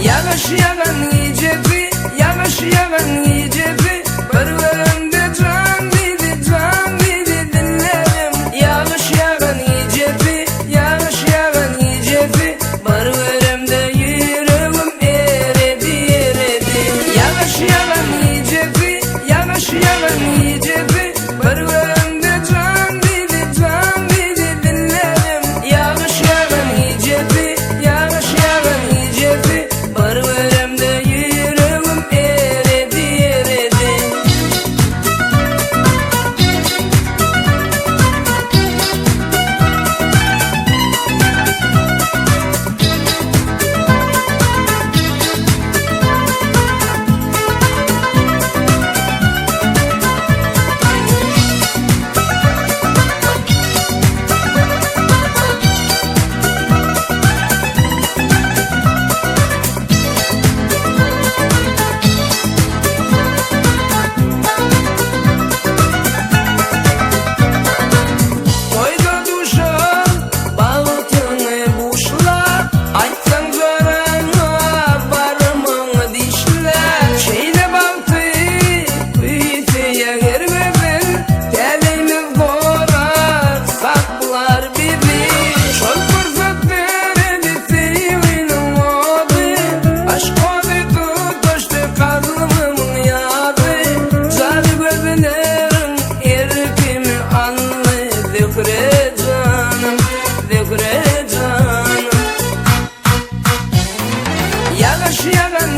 Yağış yağan gecebi, yağış yağan gecebi, barbarımda can dedi dinlerim. Yağış yağan gecebi, yağış yağan gecebi, barbarımda yüreğim eredi. Yağış yağan gecebi, yağış yağan gecebi, barbarımda can dedi dinlerim. Yağış yağan gecebi, yağış yağan gecebi, barbarımda yüreğim eredi. Koyda duşan, bağıtını buşla, aytsan zorana barımın dişler. Şeyle baltı, büyüteye girmedin, telimiz doğrar, saklar bizi. Şol fırsat veredi sevinin adı, aşk odu tutuştu kalbimın yadı. Zarı gözlerin erkimi anlı, zikre canım. Yağış yağan